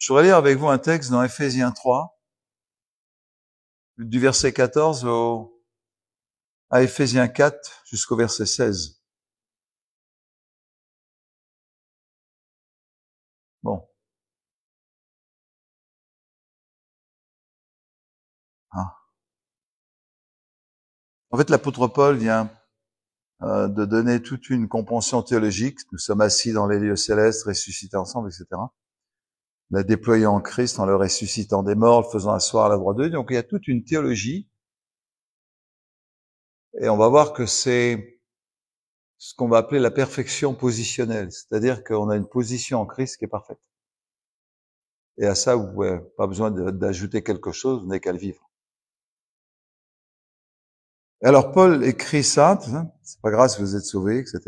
Je voudrais lire avec vous un texte dans Ephésiens 3, du verset 14 à Ephésiens 4 jusqu'au verset 16. Bon. Ah. En fait, l'apôtre Paul vient de donner toute une compréhension théologique. Nous sommes assis dans les lieux célestes, ressuscités ensemble, etc. La déployant en Christ, en le ressuscitant des morts, le faisant asseoir à la droite de Dieu. Donc il y a toute une théologie. Et on va voir que c'est ce qu'on va appeler la perfection positionnelle. C'est-à-dire qu'on a une position en Christ qui est parfaite. Et à ça, vous n'avez pas besoin d'ajouter quelque chose, vous n'avez qu'à le vivre. Et alors Paul écrit ça, c'est pas grave si vous êtes sauvés, etc.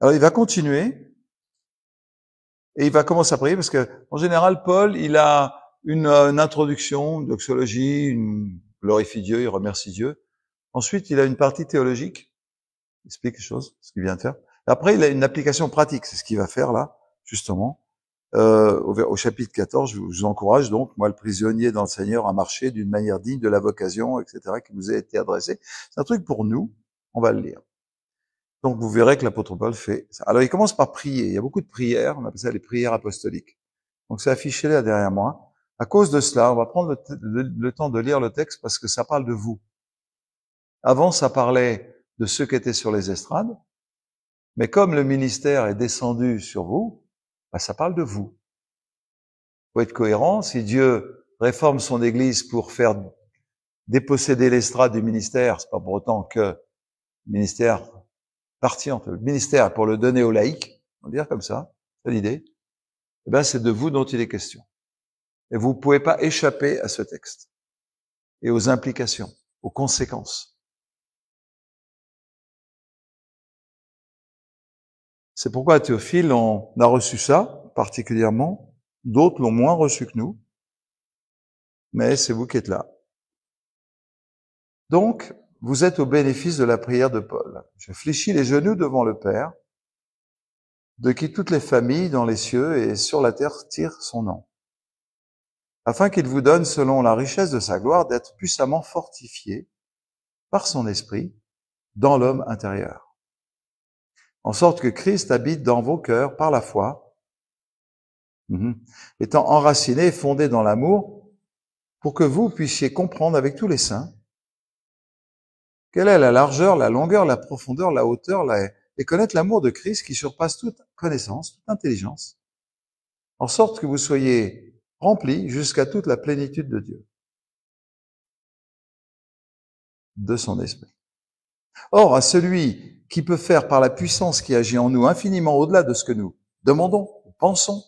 Alors il va continuer. Et il va commencer à prier parce que, en général, Paul, il a une introduction, une doxologie, il glorifie Dieu, il remercie Dieu. Ensuite, il a une partie théologique, il explique quelque chose, ce qu'il vient de faire. Après, il a une application pratique, c'est ce qu'il va faire là, justement. Au chapitre 14, je vous encourage donc, moi le prisonnier dans le Seigneur, à marcher d'une manière digne de la vocation, etc., qui vous a été adressée. C'est un truc pour nous, on va le lire. Donc, vous verrez que l'apôtre Paul fait ça. Alors, il commence par prier. Il y a beaucoup de prières. On appelle ça les prières apostoliques. Donc, c'est affiché là derrière moi. À cause de cela, on va prendre le temps de lire le texte parce que ça parle de vous. Avant, ça parlait de ceux qui étaient sur les estrades. Mais comme le ministère est descendu sur vous, ça parle de vous. Faut être cohérent. Si Dieu réforme son église pour faire déposséder l'estrade du ministère, c'est pas pour autant que le ministère partie entre le ministère pour le donner aux laïcs, on va dire comme ça, c'est l'idée, eh ben c'est de vous dont il est question. Et vous ne pouvez pas échapper à ce texte et aux implications, aux conséquences. C'est pourquoi à Théophile, on a reçu ça particulièrement, d'autres l'ont moins reçu que nous, mais c'est vous qui êtes là. Donc, vous êtes au bénéfice de la prière de Paul. Je fléchis les genoux devant le Père, de qui toutes les familles dans les cieux et sur la terre tirent son nom, afin qu'il vous donne, selon la richesse de sa gloire, d'être puissamment fortifié par son esprit dans l'homme intérieur, en sorte que Christ habite dans vos cœurs par la foi, étant enraciné et fondé dans l'amour, pour que vous puissiez comprendre avec tous les saints quelle est la largeur, la longueur, la profondeur, la hauteur, et connaître l'amour de Christ qui surpasse toute connaissance, toute intelligence, en sorte que vous soyez remplis jusqu'à toute la plénitude de Dieu, de son esprit. Or, à celui qui peut faire par la puissance qui agit en nous infiniment au-delà de ce que nous demandons, pensons.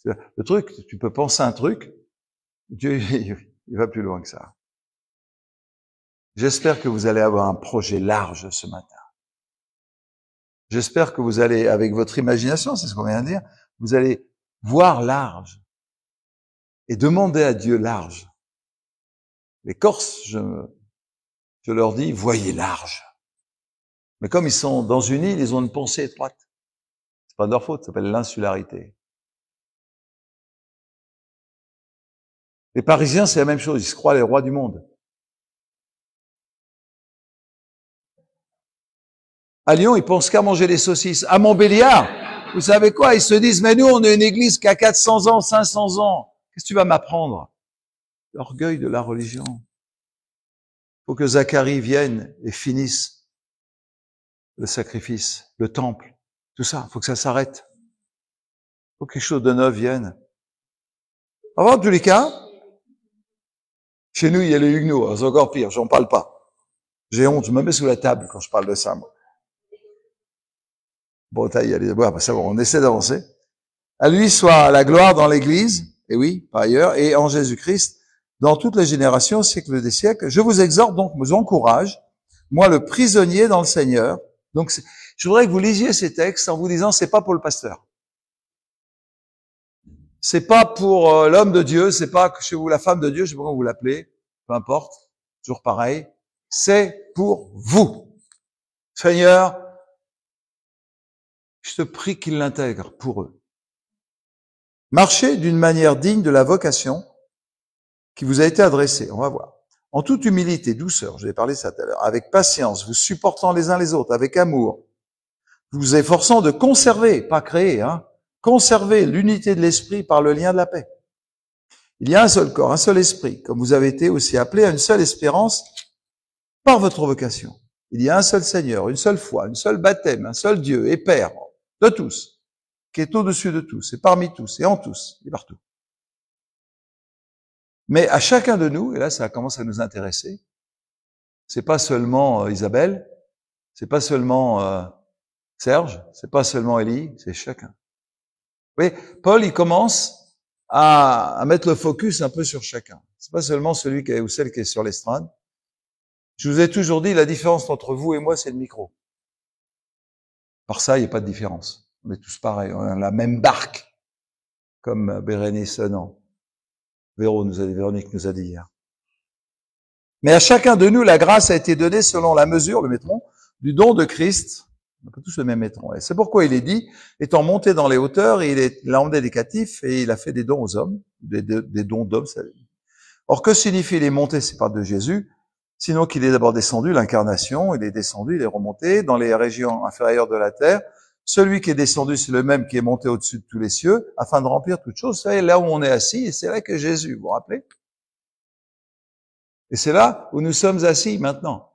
Le truc, tu peux penser un truc, Dieu, il va plus loin que ça. J'espère que vous allez avoir un projet large ce matin. J'espère que vous allez, avec votre imagination, c'est ce qu'on vient de dire, vous allez voir large et demander à Dieu large. Les Corses, je leur dis, voyez large. Mais comme ils sont dans une île, ils ont une pensée étroite. C'est pas de leur faute, ça s'appelle l'insularité. Les Parisiens, c'est la même chose, ils se croient les rois du monde. À Lyon, ils pensent qu'à manger des saucisses. À Montbéliard, vous savez quoi? Ils se disent, mais nous, on est une église qui a 400 ans, 500 ans. Qu'est-ce que tu vas m'apprendre? L'orgueil de la religion. Il faut que Zacharie vienne et finisse le sacrifice, le temple, tout ça. Il faut que ça s'arrête. Il faut que quelque chose de neuf vienne. En tous les cas, chez nous, il y a les Huguenots. C'est encore pire, j'en parle pas. J'ai honte, je me mets sous la table quand je parle de ça, moi. Bon, il y a les... bon, ça va, on essaie d'avancer. À lui soit la gloire dans l'Église, et oui, par ailleurs, et en Jésus-Christ, dans toutes les générations, siècles des siècles. Je vous exhorte donc, je vous encourage, moi le prisonnier dans le Seigneur. Donc, je voudrais que vous lisiez ces textes en vous disant, c'est pas pour le pasteur. C'est pas pour l'homme de Dieu, c'est pas chez vous la femme de Dieu, je sais pas comment vous l'appelez, peu importe, toujours pareil. C'est pour vous. Seigneur, je Je te prie qu'ils l'intègrent pour eux. Marchez d'une manière digne de la vocation qui vous a été adressée. On va voir. En toute humilité, douceur, je vais parler de ça tout à l'heure, avec patience, vous supportant les uns les autres, avec amour, vous efforçant de conserver, pas créer, conserver l'unité de l'esprit par le lien de la paix. Il y a un seul corps, un seul esprit, comme vous avez été aussi appelés à une seule espérance par votre vocation. Il y a un seul Seigneur, une seule foi, une seule baptême, un seul Dieu et Père de tous, qui est au-dessus de tous, et parmi tous, et en tous, et partout. Mais à chacun de nous, et là ça commence à nous intéresser, c'est pas seulement Isabelle, c'est pas seulement Serge, c'est pas seulement Élie, c'est chacun. Vous voyez, Paul, il commence à mettre le focus un peu sur chacun. C'est pas seulement celui qui est, ou celle qui est sur l'estrade. Je vous ai toujours dit, la différence entre vous et moi, c'est le micro. Par ça, il n'y a pas de différence. On est tous pareils, on a la même barque, comme Bérénice, non. Véronique nous a dit hier. Mais à chacun de nous, la grâce a été donnée selon la mesure, le métron, du don de Christ. On a tous le même métron. Et c'est pourquoi il est dit, étant monté dans les hauteurs, il a emmené des captifs et il a fait des dons aux hommes, des dons d'hommes. Or, que signifie il est monté, c'est pas de Jésus, sinon qu'il est d'abord descendu, l'incarnation, il est descendu, il est remonté dans les régions inférieures de la terre. Celui qui est descendu, c'est le même qui est monté au-dessus de tous les cieux, afin de remplir toutes choses. C'est là où on est assis, et c'est là que Jésus, vous vous rappelez? Et c'est là où nous sommes assis maintenant.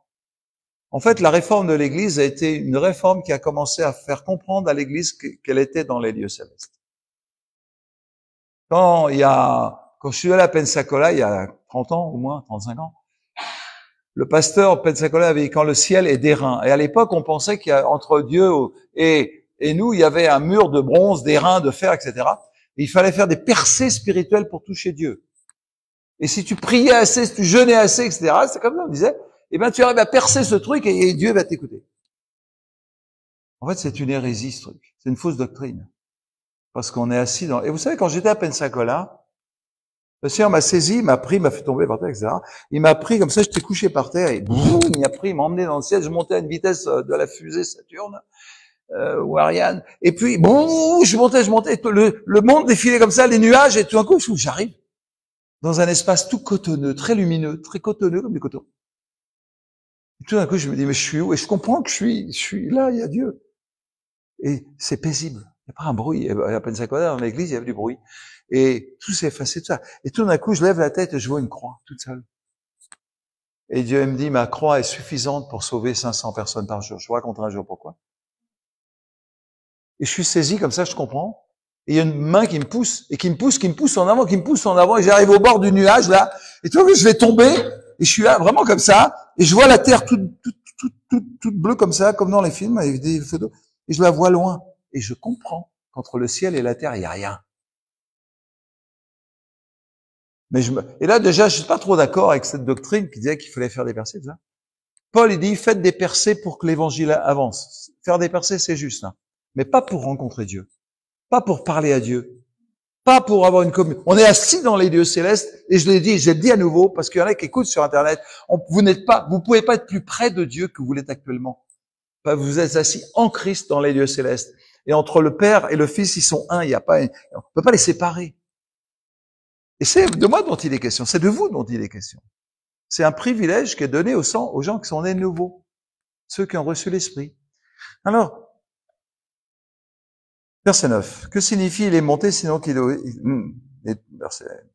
En fait, la réforme de l'Église a été une réforme qui a commencé à faire comprendre à l'Église qu'elle était dans les lieux célestes. Quand je suis allé à Pensacola, il y a 30 ans, au moins, 35 ans, le pasteur Pensacola avait dit quand le ciel est d'airain. Et à l'époque, on pensait qu'il y a entre Dieu et nous, il y avait un mur de bronze, d'airain, de fer, etc. Et il fallait faire des percées spirituelles pour toucher Dieu. Et si tu priais assez, si tu jeûnais assez, etc., c'est comme ça, on disait, eh ben, tu arrives à percer ce truc et Dieu va t'écouter. En fait, c'est une hérésie, ce truc. C'est une fausse doctrine. Parce qu'on est assis dans... Et vous savez, quand j'étais à Pensacola, le Seigneur m'a saisi, m'a pris, m'a fait tomber par terre, etc. Il m'a pris comme ça, j'étais couché par terre et boum, il m'a pris, il m'a emmené dans le ciel, je montais à une vitesse de la fusée Saturne, ou Ariane. Et puis, boum, je montais, le monde défilait comme ça, les nuages, et tout d'un coup, j'arrive dans un espace tout cotonneux, très lumineux, très cotonneux comme du coton. Et tout d'un coup, je me dis, mais je suis où? Et je comprends que je suis là, il y a Dieu. Et c'est paisible. Il n'y a pas un bruit. À Pensacola, dans l'église, il y avait du bruit. Et tout s'est effacé, tout ça. Et tout d'un coup, je lève la tête et je vois une croix, toute seule. Et Dieu me dit, ma croix est suffisante pour sauver 500 personnes par jour. Je vous raconterai un jour pourquoi. Et je suis saisi comme ça, je comprends. Et il y a une main qui me pousse, et qui me pousse en avant, et j'arrive au bord du nuage, là. Et tout d'un coup, je vais tomber, et je suis là, vraiment comme ça, et je vois la terre toute bleue comme ça, comme dans les films, avec des photos. Et je la vois loin. Et je comprends qu'entre le ciel et la terre, il n'y a rien. Et là, déjà, je suis pas trop d'accord avec cette doctrine qui disait qu'il fallait faire des percées, tout ça. Paul, il dit, faites des percées pour que l'évangile avance. Faire des percées, c'est juste, hein. Mais pas pour rencontrer Dieu. Pas pour parler à Dieu. Pas pour avoir une communion. On est assis dans les lieux célestes, et je le dis à nouveau, parce qu'il y en a qui écoutent sur Internet, vous pouvez pas être plus près de Dieu que vous l'êtes actuellement. Vous êtes assis en Christ dans les lieux célestes. Et entre le Père et le Fils, ils sont un. On peut pas les séparer. Et c'est de moi dont il est question. C'est de vous dont il est question. C'est un privilège qui est donné aux gens qui sont nés de nouveau. Ceux qui ont reçu l'Esprit. Alors, verset 9. Que signifie il est monté sinon qu'il est...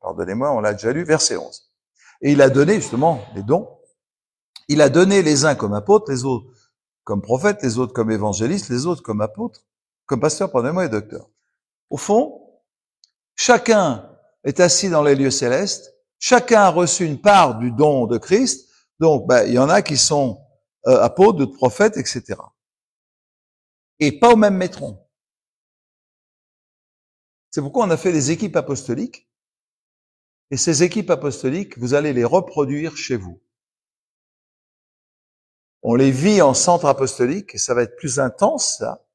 Pardonnez-moi, on l'a déjà lu. Verset 11. Et il a donné justement les dons. Il a donné les uns comme apôtres, les autres comme prophètes, les autres comme évangélistes, les autres comme apôtres, comme pasteurs, pardonnez-moi, et docteurs. Au fond, chacun est assis dans les lieux célestes. Chacun a reçu une part du don de Christ. Donc, il y en a qui sont apôtres, d'autres prophètes, etc. Et pas au même métron. C'est pourquoi on a fait des équipes apostoliques. Et ces équipes apostoliques, vous allez les reproduire chez vous. On les vit en centre apostolique, et ça va être plus intense, ça.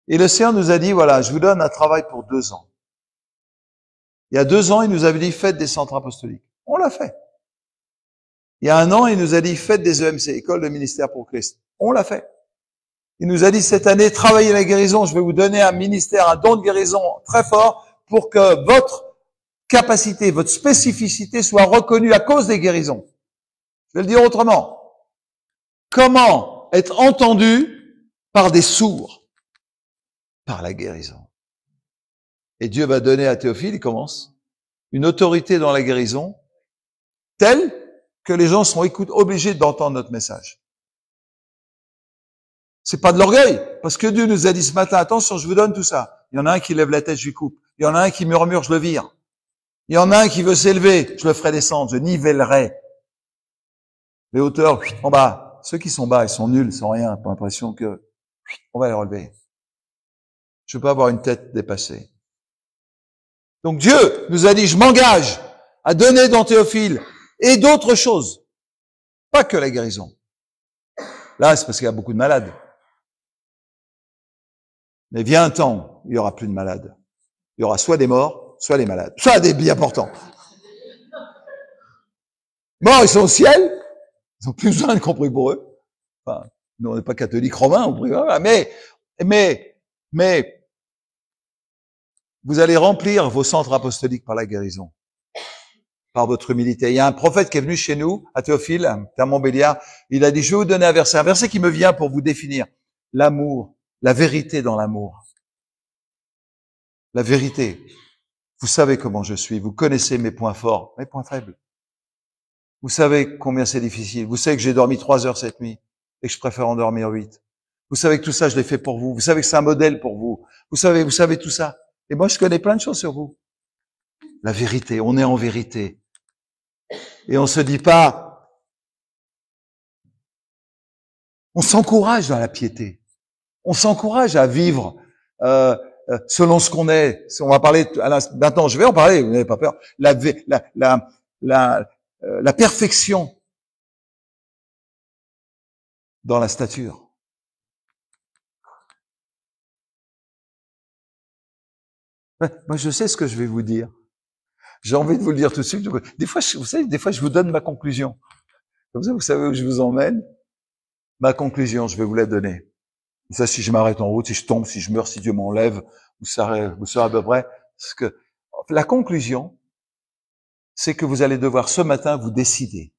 Et le Seigneur nous a dit, voilà, je vous donne un travail pour 2 ans. Il y a 2 ans, il nous avait dit, faites des centres apostoliques. On l'a fait. Il y a 1 an, il nous a dit, faites des EMC, École de ministère pour Christ. On l'a fait. Il nous a dit cette année, travaillez la guérison, je vais vous donner un ministère, un don de guérison très fort pour que votre capacité, votre spécificité soit reconnue à cause des guérisons. Je vais le dire autrement. Comment être entendu par des sourds? Par la guérison. Et Dieu va donner à Théophile, il commence, une autorité dans la guérison telle que les gens sont obligés d'entendre notre message. C'est pas de l'orgueil, parce que Dieu nous a dit ce matin, attention, je vous donne tout ça. Il y en a un qui lève la tête, je lui coupe. Il y en a un qui murmure, je le vire. Il y en a un qui veut s'élever, je le ferai descendre, je nivellerai. Les hauteurs, en bas. Ceux qui sont bas, ils sont nuls, ils sont rien, pas l'impression que, on va les relever. Je veux pas avoir une tête dépassée. Donc Dieu nous a dit, je m'engage à donner dans Théophile et d'autres choses. Pas que la guérison. Là, c'est parce qu'il y a beaucoup de malades. Mais vient un temps, il y aura plus de malades. Il y aura soit des morts, soit des malades. Soit des bien portants. Morts, ils sont au ciel. Ils ont plus besoin de compris pour eux. Enfin, nous, on n'est pas catholiques romains, mais, vous allez remplir vos centres apostoliques par la guérison. Par votre humilité. Il y a un prophète qui est venu chez nous, à Théophile, à Montbéliard. Il a dit, je vais vous donner un verset qui me vient pour vous définir. L'amour. La vérité dans l'amour. La vérité. Vous savez comment je suis. Vous connaissez mes points forts, mes points faibles. Vous savez combien c'est difficile. Vous savez que j'ai dormi 3 heures cette nuit et que je préfère en dormir 8. Vous savez que tout ça, je l'ai fait pour vous. Vous savez que c'est un modèle pour vous. Vous savez tout ça. Et moi, je connais plein de choses sur vous. La vérité. On est en vérité. Et on se dit pas, on s'encourage dans la piété. On s'encourage à vivre selon ce qu'on est. On va parler maintenant. Je vais en parler. Vous n'avez pas peur. La perfection dans la stature. Moi, je sais ce que je vais vous dire. J'ai envie de vous le dire tout de suite. Des fois, vous savez, je vous donne ma conclusion. Comme ça, vous savez où je vous emmène. Ma conclusion, je vais vous la donner. Ça, si je m'arrête en route, si je tombe, si je meurs, si Dieu m'enlève, vous saurez à peu près. Parce que la conclusion, c'est que vous allez devoir ce matin vous décider.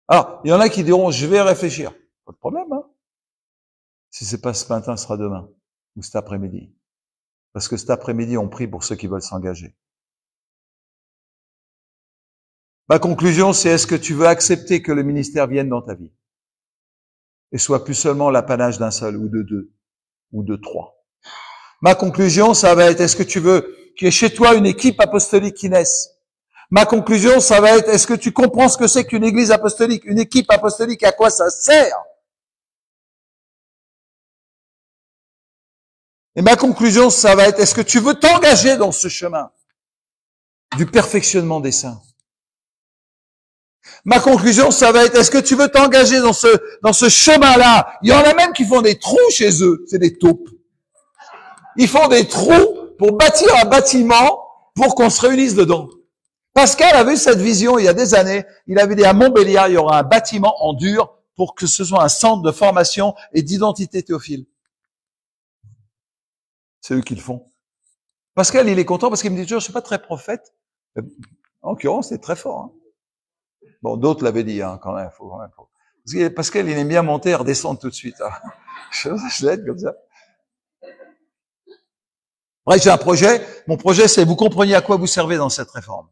Alors, il y en a qui diront, je vais réfléchir. Pas de problème, hein. Si c'est pas ce matin, ce sera demain. Ou cet après-midi. Parce que cet après-midi, on prie pour ceux qui veulent s'engager. Ma conclusion, c'est est-ce que tu veux accepter que le ministère vienne dans ta vie? Et soit plus seulement l'apanage d'un seul, ou de 2, ou de 3. Ma conclusion, ça va être, est-ce que tu veux qu'il y ait chez toi une équipe apostolique qui naisse? Ma conclusion, ça va être, est-ce que tu comprends ce que c'est qu'une église apostolique, une équipe apostolique, à quoi ça sert? Et ma conclusion, ça va être, est-ce que tu veux t'engager dans ce chemin du perfectionnement des saints? Ma conclusion, ça va être, est-ce que tu veux t'engager dans ce chemin-là? Il y en a même qui font des trous chez eux. C'est des taupes. Ils font des trous pour bâtir un bâtiment pour qu'on se réunisse dedans. Pascal avait eu cette vision il y a des années. Il avait dit à Montbéliard, il y aura un bâtiment en dur pour que ce soit un centre de formation et d'identité théophile. C'est eux qui le font. Pascal, il est content parce qu'il me dit toujours, je suis pas très prophète. En l'occurrence, c'est très fort, hein. Bon, d'autres l'avaient dit, hein, quand même. Parce que Pascal, il aime bien monter et redescendre tout de suite. Hein. Je l'aide comme ça. Bref, j'ai un projet. Mon projet, c'est que vous compreniez à quoi vous servez dans cette réforme.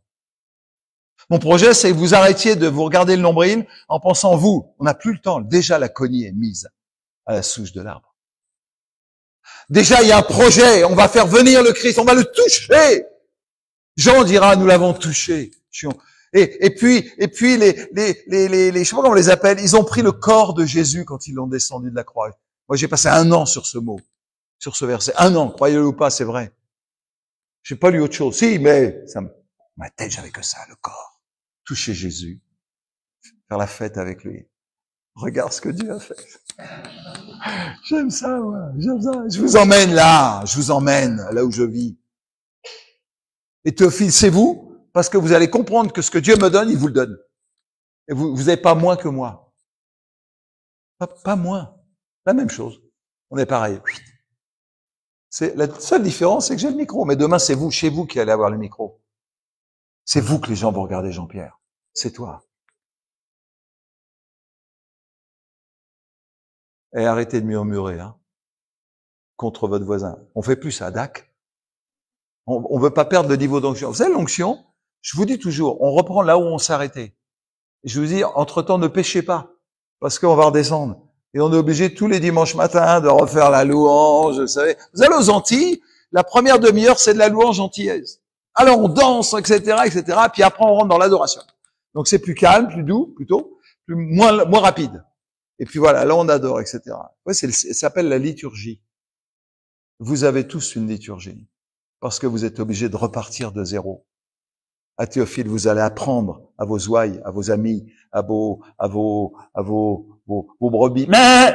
Mon projet, c'est que vous arrêtiez de vous regarder le nombril en pensant, vous, on n'a plus le temps. Déjà, la cognée est mise à la souche de l'arbre. Déjà, il y a un projet. On va faire venir le Christ. On va le toucher. Jean dira, nous l'avons touché. Et puis, les, je sais pas comment on les appelle, ils ont pris le corps de Jésus quand ils l'ont descendu de la croix. Moi, j'ai passé 1 an sur ce mot, sur ce verset. 1 an, croyez-le ou pas, c'est vrai. J'ai pas lu autre chose. Si, mais ma tête, j'avais que ça, le corps. Toucher Jésus. Faire la fête avec lui. Regarde ce que Dieu a fait. J'aime ça, moi. J'aime ça. Je vous emmène là. Je vous emmène là où je vis. Et Théophile, c'est vous? Parce que vous allez comprendre que ce que Dieu me donne, il vous le donne. Et vous n'avez pas moins que moi. Pas moins. La même chose. On est pareil. C'est la seule différence, c'est que j'ai le micro. Mais demain, c'est vous, chez vous, qui allez avoir le micro. C'est vous que les gens vont regarder, Jean-Pierre. C'est toi. Et arrêtez de murmurer, hein, contre votre voisin. On fait plus ça, Dac. On veut pas perdre le niveau d'onction. Vous savez, l'onction, je vous dis toujours, on reprend là où on s'est arrêté. Je vous dis, entre-temps, ne péchez pas, parce qu'on va redescendre. Et on est obligé tous les dimanches matins de refaire la louange, vous savez. Vous allez aux Antilles, la première demi-heure, c'est de la louange antillaise. Alors on danse, etc., etc., puis après on rentre dans l'adoration. Donc c'est plus calme, plus doux, plutôt, moins rapide. Et puis voilà, là on adore, etc. Ouais, ça s'appelle la liturgie. Vous avez tous une liturgie, parce que vous êtes obligés de repartir de zéro. À Théophile, vous allez apprendre à vos ouailles, à vos amis, à vos brebis. Mais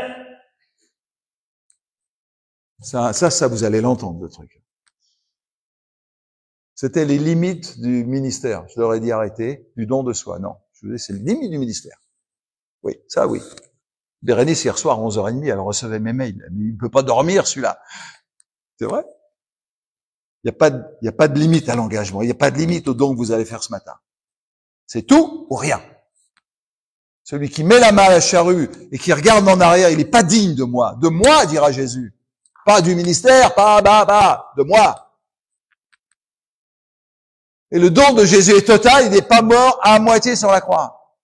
ça, vous allez l'entendre, le truc. C'était les limites du ministère. Je leur ai dit arrêtez, du don de soi. Non, je vous dis, c'est les limites du ministère. Oui, ça oui. Bérénice, hier soir, à 11h30, elle recevait mes mails. Il ne peut pas dormir, celui-là. C'est vrai? Il n'y a pas de limite à l'engagement. Il n'y a pas de limite au don que vous allez faire ce matin. C'est tout ou rien. Celui qui met la main à la charrue et qui regarde en arrière, il n'est pas digne de moi. De moi, dira Jésus. Pas du ministère, de moi. Et le don de Jésus est total, il n'est pas mort à moitié sur la croix.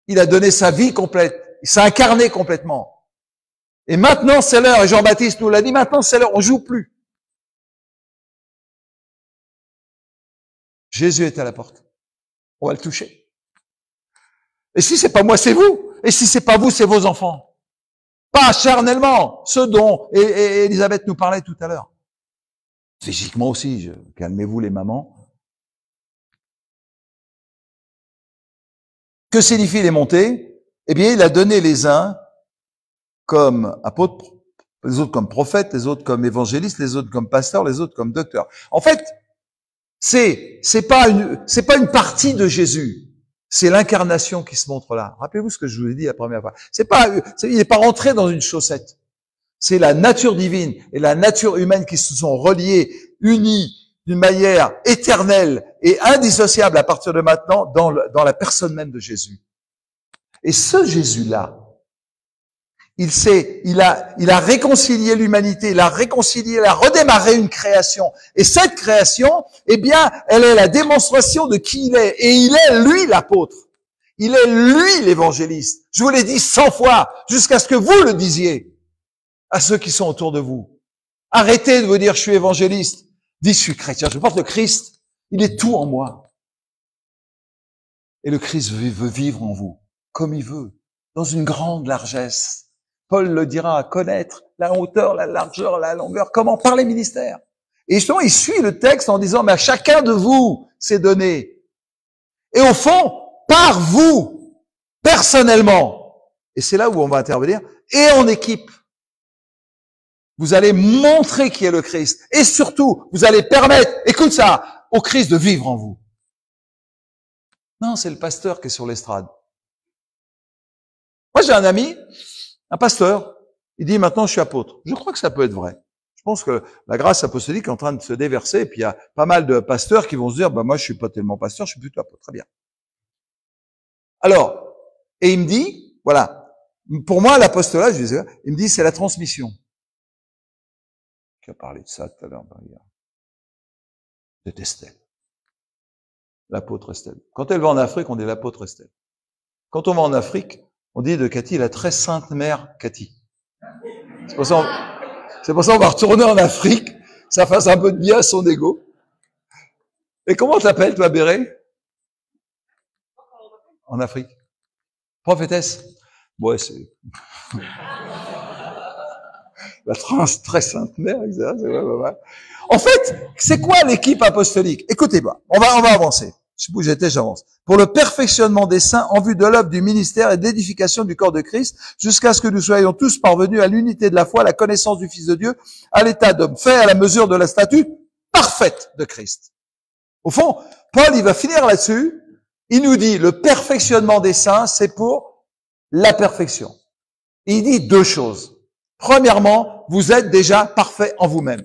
Il a donné sa vie complète. Il s'est incarné complètement. Et maintenant, c'est l'heure, et Jean-Baptiste nous l'a dit, maintenant c'est l'heure, on joue plus. Jésus est à la porte. On va le toucher. Et si c'est pas moi, c'est vous. Et si c'est pas vous, c'est vos enfants. Pas charnellement, ce dont et Elisabeth nous parlait tout à l'heure. Physiquement aussi, calmez-vous les mamans. Que signifient les montées? Eh bien, il a donné les uns comme apôtres, les autres comme prophètes, les autres comme évangélistes, les autres comme pasteurs, les autres comme docteurs. En fait, c'est pas une partie de Jésus. C'est l'incarnation qui se montre là. Rappelez-vous ce que je vous ai dit la première fois. Il n'est pas rentré dans une chaussette. C'est la nature divine et la nature humaine qui se sont reliées, unies d'une manière éternelle et indissociable à partir de maintenant dans la personne même de Jésus. Et ce Jésus-là, il a réconcilié l'humanité, il a redémarré une création. Et cette création, eh bien, elle est la démonstration de qui il est. Et il est, lui, l'apôtre. Il est, lui, l'évangéliste. Je vous l'ai dit 100 fois, jusqu'à ce que vous le disiez à ceux qui sont autour de vous. Arrêtez de vous dire, je suis évangéliste. Dites, je suis chrétien, je porte le Christ. Il est tout en moi. Et le Christ veut vivre en vous, comme il veut, dans une grande largesse. Paul le dira, connaître la hauteur, la largeur, la longueur, comment par les ministères. Et justement, il suit le texte en disant, mais à chacun de vous, c'est donné. Et au fond, par vous, personnellement. Et c'est là où on va intervenir. Et en équipe. Vous allez montrer qui est le Christ. Et surtout, vous allez permettre, écoute ça, au Christ de vivre en vous. Non, c'est le pasteur qui est sur l'estrade. Moi, j'ai un ami, un pasteur, il dit maintenant je suis apôtre. Je crois que ça peut être vrai. Je pense que la grâce apostolique est en train de se déverser, et puis il y a pas mal de pasteurs qui vont se dire, bah moi je suis pas tellement pasteur, je suis plutôt apôtre. Très bien. Alors, et il me dit, voilà, pour moi l'apostolat, je disais, il me dit c'est la transmission. Qui a parlé de ça tout à l'heure, c'est Estelle. L'apôtre Estelle. Quand elle va en Afrique, on dit l'apôtre Estelle. Quand on va en Afrique, on dit de Cathy la très sainte mère Cathy. C'est pour ça on va retourner en Afrique, ça fasse un peu de bien à son ego. Et comment t'appelles, toi, Béré? En Afrique. Prophétesse. Ouais, c'est la très sainte mère, etc. En fait, c'est quoi l'équipe apostolique? Écoutez-moi, on va avancer. Je sais pas où j'étais, j'avance. Pour le perfectionnement des saints en vue de l'œuvre du ministère et de l'édification du corps de Christ, jusqu'à ce que nous soyons tous parvenus à l'unité de la foi, à la connaissance du Fils de Dieu, à l'état d'homme fait à la mesure de la statue parfaite de Christ. Au fond, Paul, il va finir là-dessus. Il nous dit, le perfectionnement des saints, c'est pour la perfection. Il dit deux choses. Premièrement, vous êtes déjà parfait en vous-même.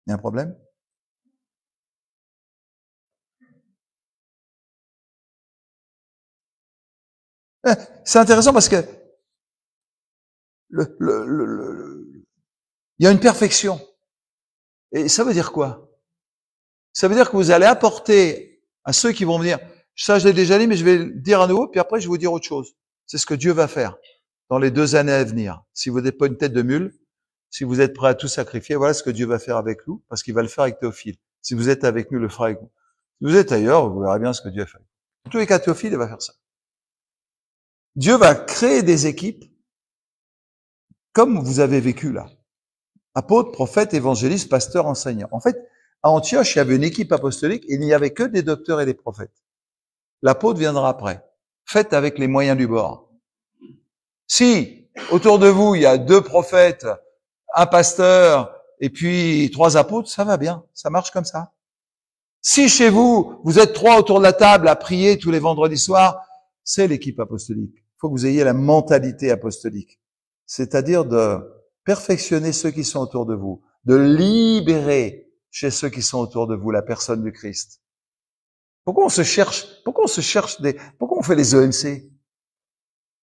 Il y a un problème? C'est intéressant parce que il y a une perfection. Et ça veut dire quoi? Ça veut dire que vous allez apporter à ceux qui vont venir, ça je l'ai déjà dit, mais je vais le dire à nouveau, puis après je vais vous dire autre chose. C'est ce que Dieu va faire dans les 2 années à venir. Si vous n'êtes pas une tête de mule, si vous êtes prêt à tout sacrifier, voilà ce que Dieu va faire avec nous, parce qu'il va le faire avec Théophile. Si vous êtes avec nous, il le fera avec vous. Si vous êtes ailleurs, vous verrez bien ce que Dieu a fait. En tous les cas, Théophile, il va faire ça. Dieu va créer des équipes comme vous avez vécu là. Apôtres, prophètes, évangélistes, pasteurs, enseignants. En fait, à Antioche, il y avait une équipe apostolique et il n'y avait que des docteurs et des prophètes. L'apôtre viendra après. Faites avec les moyens du bord. Si, autour de vous, il y a 2 prophètes, un pasteur et puis 3 apôtres, ça va bien. Ça marche comme ça. Si chez vous, vous êtes 3 autour de la table à prier tous les vendredis soirs, c'est l'équipe apostolique. Il faut que vous ayez la mentalité apostolique. C'est-à-dire de perfectionner ceux qui sont autour de vous, de libérer chez ceux qui sont autour de vous la personne du Christ. Pourquoi on fait les EMC?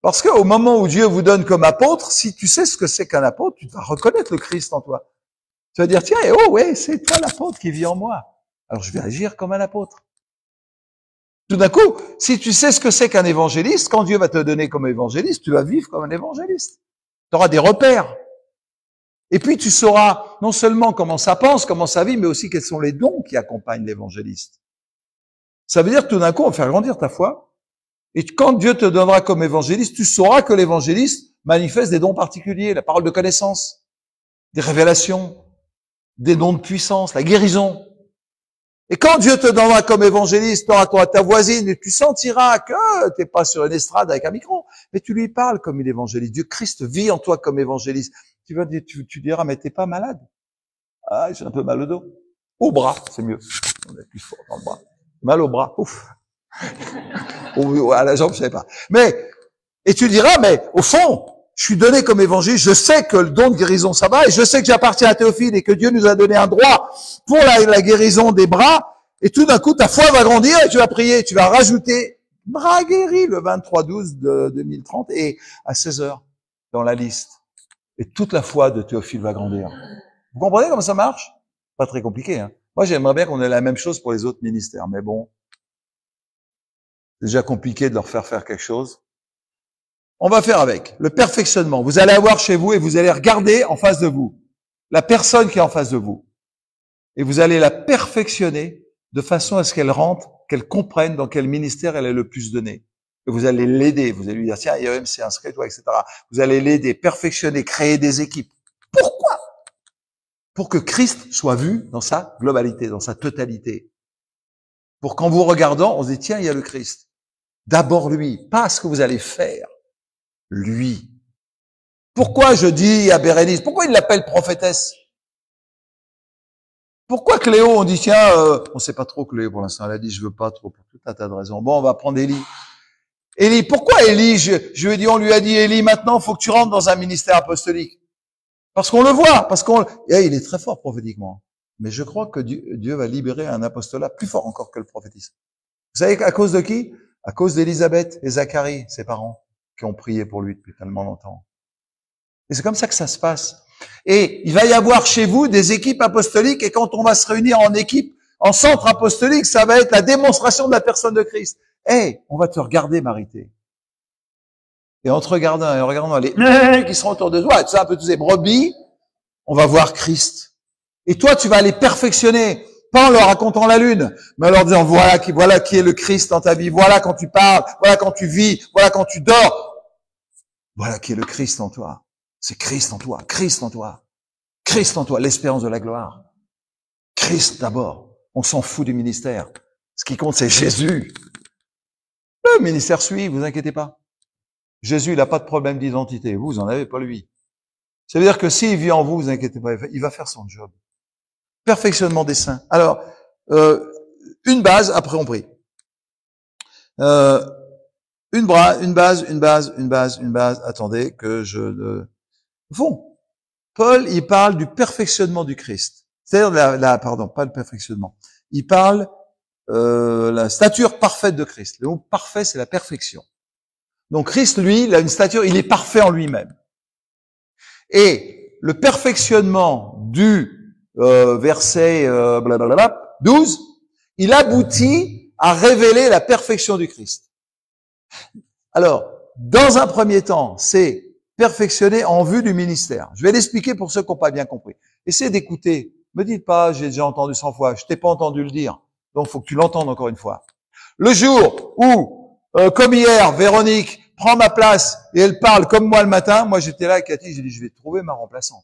Parce qu'au moment où Dieu vous donne comme apôtre, si tu sais ce que c'est qu'un apôtre, tu vas reconnaître le Christ en toi. Tu vas dire, tiens, oh ouais, c'est toi l'apôtre qui vit en moi. Alors je vais agir comme un apôtre. Tout d'un coup, si tu sais ce que c'est qu'un évangéliste, quand Dieu va te donner comme évangéliste, tu vas vivre comme un évangéliste. Tu auras des repères. Et puis tu sauras non seulement comment ça pense, comment ça vit, mais aussi quels sont les dons qui accompagnent l'évangéliste. Ça veut dire que tout d'un coup, on va faire grandir ta foi. Et quand Dieu te donnera comme évangéliste, tu sauras que l'évangéliste manifeste des dons particuliers, la parole de connaissance, des révélations, des dons de puissance, la guérison. Et quand Dieu te donnera comme évangéliste, tu auras ta voisine et tu sentiras que tu n'es pas sur une estrade avec un micro, mais tu lui parles comme une évangéliste. Dieu Christ vit en toi comme évangéliste. Tu diras, mais t'es pas malade? Ah, j'ai un peu mal au dos. Au bras, c'est mieux. On est plus fort dans le bras. Mal au bras, ouf. Ou à la jambe, je sais pas. Mais, et tu diras, mais au fond, je suis donné comme évangéliste, je sais que le don de guérison, ça va, et je sais que j'appartiens à Théophile et que Dieu nous a donné un droit pour la guérison des bras, et tout d'un coup, ta foi va grandir et tu vas prier, tu vas rajouter bras guéris le 23/12 de 2030 et à 16h dans la liste. Et toute la foi de Théophile va grandir. Vous comprenez comment ça marche? Pas très compliqué, hein. Moi, j'aimerais bien qu'on ait la même chose pour les autres ministères, mais bon. C'est déjà compliqué de leur faire quelque chose. On va faire avec le perfectionnement. Vous allez avoir chez vous et vous allez regarder en face de vous la personne qui est en face de vous. Et vous allez la perfectionner de façon à ce qu'elle rentre, qu'elle comprenne dans quel ministère elle est le plus donnée. Et vous allez l'aider. Vous allez lui dire, tiens, IEM, inscris-toi, etc. Vous allez l'aider, perfectionner, créer des équipes. Pourquoi? Pour que Christ soit vu dans sa globalité, dans sa totalité. Pour qu'en vous regardant, on se dit, tiens, il y a le Christ. D'abord lui, pas ce que vous allez faire. Lui. Pourquoi je dis à Bérénice, pourquoi il l'appelle prophétesse? Pourquoi Cléo, on dit, tiens, on sait pas trop Cléo pour l'instant, elle a dit, je veux pas trop, pour tout un tas de raisons. Bon, on va prendre Élie. Élie, pourquoi Élie? Je lui ai dit, on lui a dit, Élie, maintenant, faut que tu rentres dans un ministère apostolique. Parce qu'on le voit, il est très fort prophétiquement. Mais je crois que Dieu va libérer un apostolat plus fort encore que le prophétisme. Vous savez à cause de qui? À cause d'Élisabeth et Zacharie, ses parents, qui ont prié pour lui depuis tellement longtemps. Et c'est comme ça que ça se passe. Et il va y avoir chez vous des équipes apostoliques, et quand on va se réunir en équipe, en centre apostolique, ça va être la démonstration de la personne de Christ. On va te regarder, Marité. Et en te regardant et en regardant les qui seront autour de toi, et tout ça, un peu tous ces brebis, on va voir Christ. Et toi, tu vas les perfectionner, pas en leur racontant la lune, mais en leur disant, voilà qui est le Christ dans ta vie, voilà quand tu parles, voilà quand tu vis, voilà quand tu dors. Voilà qui est le Christ en toi. C'est Christ en toi, Christ en toi, Christ en toi, l'espérance de la gloire. Christ d'abord. On s'en fout du ministère. Ce qui compte, c'est Jésus. Le ministère suit, vous inquiétez pas. Jésus, il n'a pas de problème d'identité. Vous en avez pas, lui. Ça veut dire que s'il vit en vous, vous inquiétez pas, il va faire son job. Perfectionnement des saints. Alors, une base, après on prie. une base. Attendez que je... Au fond, Paul, il parle du perfectionnement du Christ. C'est-à-dire, pardon, pas le perfectionnement. Il parle la stature parfaite de Christ. Le mot parfait, c'est la perfection. Donc Christ, lui, il a une stature, il est parfait en lui-même. Et le perfectionnement du verset 12, il aboutit à révéler la perfection du Christ. Alors, dans un premier temps, c'est perfectionner en vue du ministère. Je vais l'expliquer pour ceux qui n'ont pas bien compris. Essayez d'écouter. Me dites pas, j'ai déjà entendu 100 fois, je t'ai pas entendu le dire. Donc, faut que tu l'entendes encore une fois. Le jour où, comme hier, Véronique prend ma place et elle parle comme moi le matin, moi j'étais là avec Cathy, j'ai dit, je vais trouver ma remplaçante.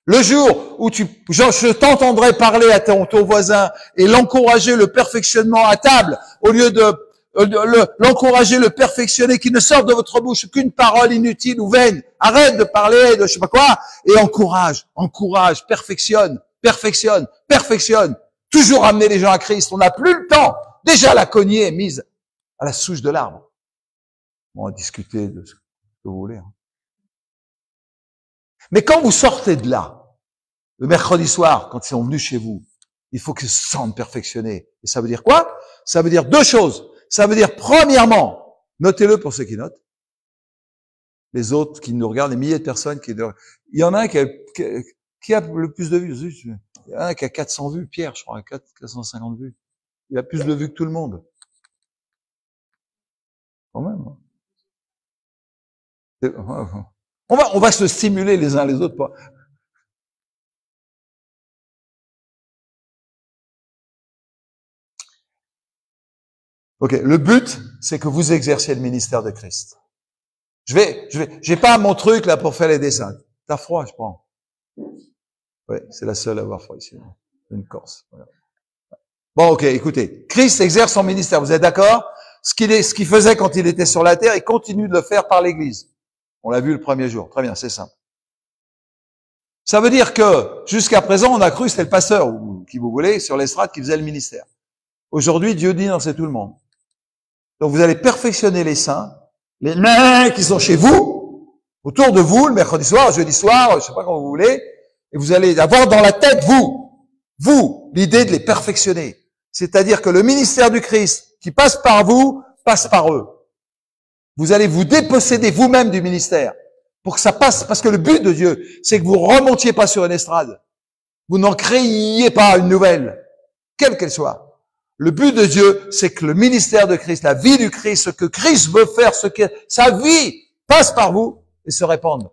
Le jour où je t'entendrai parler à ton voisin et l'encourager, le perfectionnement à table, au lieu de l'encourager, le perfectionner, qu'il ne sorte de votre bouche qu'une parole inutile ou vaine. Arrête de parler de je sais pas quoi et encourage, perfectionne. Toujours amener les gens à Christ. On n'a plus le temps. Déjà la cognée est mise à la souche de l'arbre. On va discuter de ce que vous voulez. Mais quand vous sortez de là, le mercredi soir, quand ils sont venus chez vous, il faut qu'ils se sentent perfectionnés. Et ça veut dire quoi? Ça veut dire deux choses. Ça veut dire, premièrement, notez-le pour ceux qui notent, les autres qui nous regardent, les milliers de personnes qui... Il y en a un qui a le plus de vues. Il y en a un qui a 400 vues, Pierre, je crois, 450 vues. Il a plus de vues que tout le monde. Quand même. On va se stimuler les uns les autres. Ok, le but, c'est que vous exerciez le ministère de Christ. J'ai pas mon truc là pour faire les dessins. T'as froid, je prends. Oui, c'est la seule à avoir froid ici. Une Corse. Voilà. Bon, ok, écoutez. Christ exerce son ministère. Vous êtes d'accord? Ce qu'il faisait quand il était sur la terre, il continue de le faire par l'Église. On l'a vu le premier jour. Très bien, c'est simple. Ça veut dire que, jusqu'à présent, on a cru que c'était le pasteur, ou qui vous voulez, sur l'estrade qui faisait le ministère. Aujourd'hui, Dieu dit, non, c'est tout le monde. Donc, vous allez perfectionner les saints, les mains qui sont chez vous, autour de vous, le mercredi soir, jeudi soir, je sais pas quand vous voulez, et vous allez avoir dans la tête, vous, l'idée de les perfectionner. C'est-à-dire que le ministère du Christ, qui passe par vous, passe par eux. Vous allez vous déposséder vous-même du ministère, pour que ça passe, parce que le but de Dieu, c'est que vous remontiez pas sur une estrade. Vous n'en créiez pas une nouvelle, quelle qu'elle soit. Le but de Dieu, c'est que le ministère de Christ, la vie du Christ, ce que Christ veut faire, sa vie passe par vous et se répande.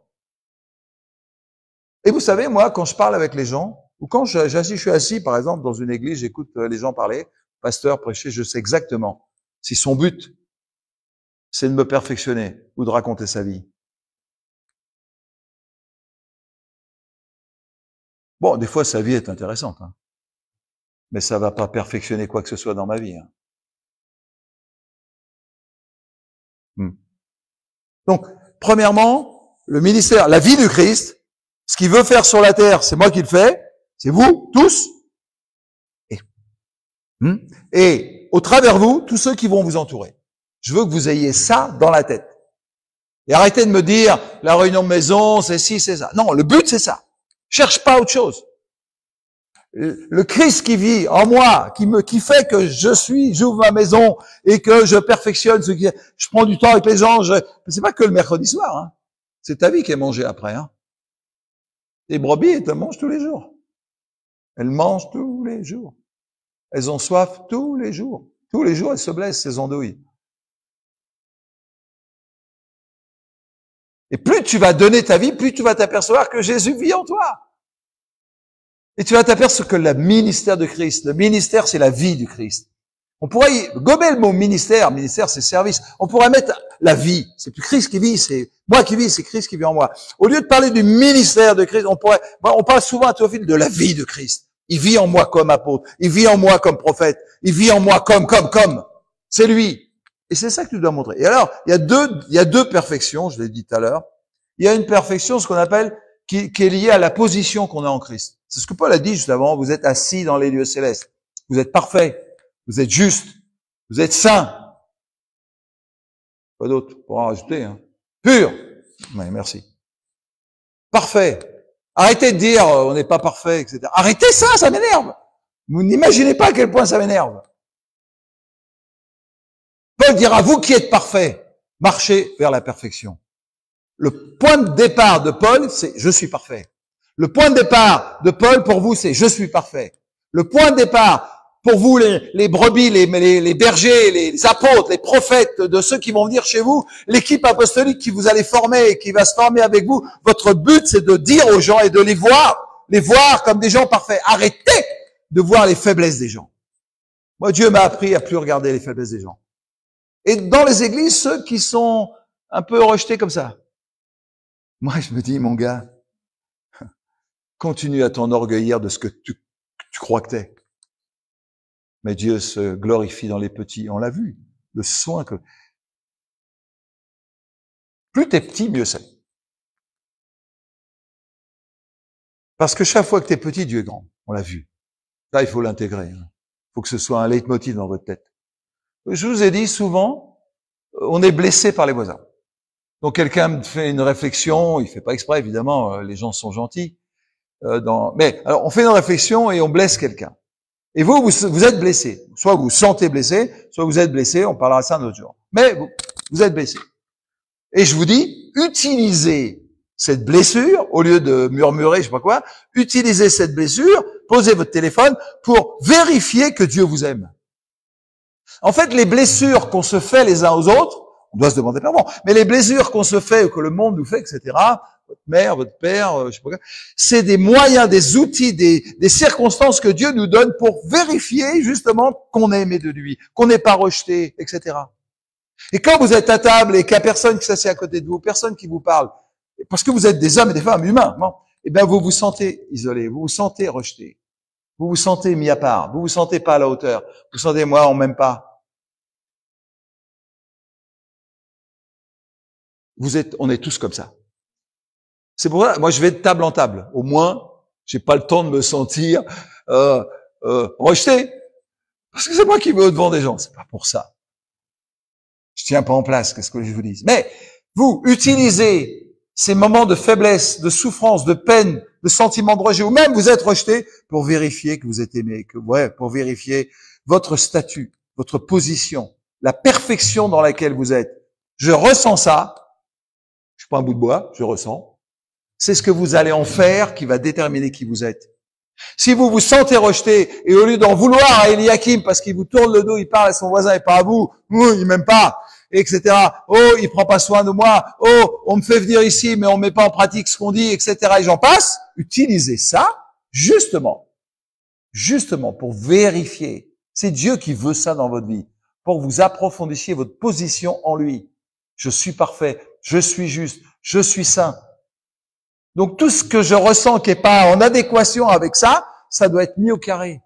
Et vous savez, moi, quand je parle avec les gens, ou quand je suis assis, par exemple, dans une église, j'écoute les gens parler, pasteur prêcher, je sais exactement si son but, c'est de me perfectionner ou de raconter sa vie. Bon, des fois, sa vie est intéressante, hein. Mais ça va pas perfectionner quoi que ce soit dans ma vie. Hein. Donc, premièrement, le ministère, la vie du Christ, ce qu'il veut faire sur la terre, c'est moi qui le fais, c'est vous, tous. Et au travers vous, tous ceux qui vont vous entourer. Je veux que vous ayez ça dans la tête. Et arrêtez de me dire, la réunion de maison, c'est ci, c'est ça. Non, le but, c'est ça. Cherche pas autre chose. Le Christ qui vit en moi, qui fait que j'ouvre ma maison et que je perfectionne je prends du temps avec les gens, c'est pas que le mercredi soir, hein. C'est ta vie qui est mangée après, hein. Les brebis, elles te mangent tous les jours. Elles mangent tous les jours. Elles ont soif tous les jours. Tous les jours, elles se blessent, ces andouilles. Et plus tu vas donner ta vie, plus tu vas t'apercevoir que Jésus vit en toi. Et tu vas t'apercevoir que le ministère de Christ, le ministère, c'est la vie du Christ. On pourrait gommer le mot ministère c'est service. On pourrait mettre la vie. C'est plus Christ qui vit, c'est moi qui vis, c'est Christ qui vit en moi. Au lieu de parler du ministère de Christ, on parle souvent à Théophile de la vie de Christ. Il vit en moi comme apôtre. Il vit en moi comme prophète. Il vit en moi comme. C'est lui. Et c'est ça que tu dois montrer. Et alors, il y a deux perfections, je l'ai dit tout à l'heure. Il y a une perfection, ce qu'on appelle, qui est liée à la position qu'on a en Christ. C'est ce que Paul a dit juste avant. Vous êtes assis dans les lieux célestes. Vous êtes parfait. Vous êtes juste. Vous êtes saint. Pas d'autre pour en rajouter. Hein. Pur. Ouais, merci. Parfait. Arrêtez de dire on n'est pas parfait, etc. Arrêtez ça m'énerve. Vous n'imaginez pas à quel point ça m'énerve. Paul dira, vous qui êtes parfaits, marchez vers la perfection. Le point de départ de Paul, c'est je suis parfait. Le point de départ de Paul pour vous, c'est je suis parfait. Le point de départ pour vous, les brebis, les bergers, les apôtres, les prophètes, de ceux qui vont venir chez vous, l'équipe apostolique qui vous allez former et qui va se former avec vous, votre but, c'est de dire aux gens et de les voir comme des gens parfaits. Arrêtez de voir les faiblesses des gens. Moi, Dieu m'a appris à plus regarder les faiblesses des gens. Et dans les églises, ceux qui sont un peu rejetés comme ça. Moi, je me dis, mon gars, continue à t'enorgueillir de ce que tu crois que t'es. Mais Dieu se glorifie dans les petits. On l'a vu. Le soin que... Plus t'es petit, mieux c'est. Parce que chaque fois que t'es petit, Dieu est grand. On l'a vu. Là, il faut l'intégrer. Il faut que ce soit un leitmotiv dans votre tête. Je vous ai dit souvent, on est blessé par les voisins. Donc quelqu'un me fait une réflexion, il fait pas exprès évidemment, les gens sont gentils. Mais alors on fait une réflexion et on blesse quelqu'un. Et vous êtes blessé. Soit vous vous sentez blessé, soit vous êtes blessé, on parlera de ça un autre jour. Mais vous êtes blessé. Et je vous dis, utilisez cette blessure, au lieu de murmurer, je sais pas quoi, utilisez cette blessure, posez votre téléphone pour vérifier que Dieu vous aime. En fait, les blessures qu'on se fait les uns aux autres, on doit se demander pardon, mais les blessures qu'on se fait ou que le monde nous fait, etc., votre mère, votre père, je sais pas quoi, c'est des moyens, des outils, des circonstances que Dieu nous donne pour vérifier justement qu'on est aimé de lui, qu'on n'est pas rejeté, etc. Et quand vous êtes à table et qu'il n'y a personne qui s'assied à côté de vous, personne qui vous parle, parce que vous êtes des hommes et des femmes humains, non, eh bien vous vous sentez isolé, vous vous sentez rejeté, vous vous sentez mis à part, vous vous sentez pas à la hauteur, vous sentez moi on m'aime pas. On est tous comme ça. C'est pour ça, moi je vais de table en table. Au moins, j'ai pas le temps de me sentir rejeté, parce que c'est moi qui vais au-devant des gens. C'est pas pour ça. Je tiens pas en place, qu'est-ce que je vous dis. Mais vous utilisez ces moments de faiblesse, de souffrance, de peine, de sentiment de rejet, ou même vous êtes rejeté pour vérifier que vous êtes aimé, pour vérifier votre statut, votre position, la perfection dans laquelle vous êtes. Je ressens ça. Je suis pas un bout de bois, je ressens. C'est ce que vous allez en faire qui va déterminer qui vous êtes. Si vous vous sentez rejeté et au lieu d'en vouloir à Eliakim parce qu'il vous tourne le dos, il parle à son voisin et pas à vous, il m'aime pas, etc. Oh, il prend pas soin de moi. Oh, on me fait venir ici mais on met pas en pratique ce qu'on dit, etc. Et j'en passe. Utilisez ça justement pour vérifier. C'est Dieu qui veut ça dans votre vie, pour que vous approfondissiez votre position en lui. Je suis parfait, je suis juste, je suis saint. Donc tout ce que je ressens qui est pas en adéquation avec ça, ça doit être mis au carré.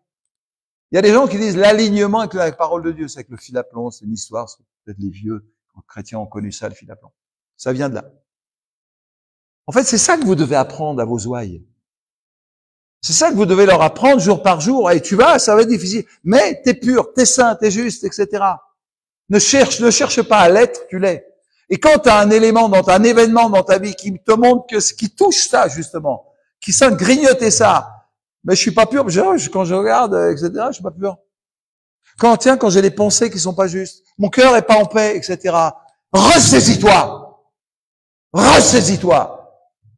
Il y a des gens qui disent l'alignement avec la parole de Dieu, c'est avec le fil à plomb, c'est une histoire, c'est peut-être les vieux chrétiens ont connu ça, le fil à plomb. Ça vient de là. En fait, c'est ça que vous devez apprendre à vos ouailles. C'est ça que vous devez leur apprendre jour par jour. Et tu vas, ça va être difficile. Mais t'es pur, t'es saint, t'es juste, etc. Ne cherche pas à l'être, tu l'es. Et quand tu as un élément, un événement dans ta vie qui te montre que ce qui touche ça, justement, qui semble grignoter ça, mais je suis pas pur, quand je regarde, etc., je suis pas pur. Quand j'ai des pensées qui sont pas justes, mon cœur est pas en paix, etc., ressaisis-toi! Ressaisis-toi!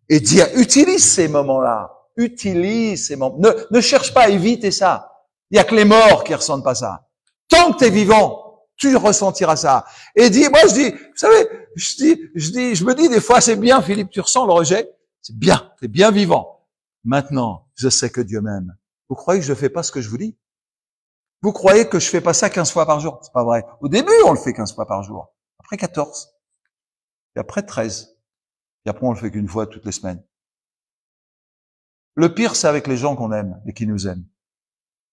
Et dire, utilise ces moments-là. Utilise ces moments. Ne cherche pas à éviter ça. Il y a que les morts qui ressentent pas ça. Tant que tu es vivant, tu ressentiras ça. Et moi je dis, vous savez, je me dis des fois, c'est bien, Philippe, tu ressens le rejet. C'est bien, t'es bien vivant. Maintenant, je sais que Dieu m'aime. Vous croyez que je ne fais pas ce que je vous dis? Vous croyez que je fais pas ça 15 fois par jour? C'est pas vrai. Au début, on le fait 15 fois par jour. Après 14. Et après 13. Et après, on le fait qu'une fois toutes les semaines. Le pire, c'est avec les gens qu'on aime et qui nous aiment.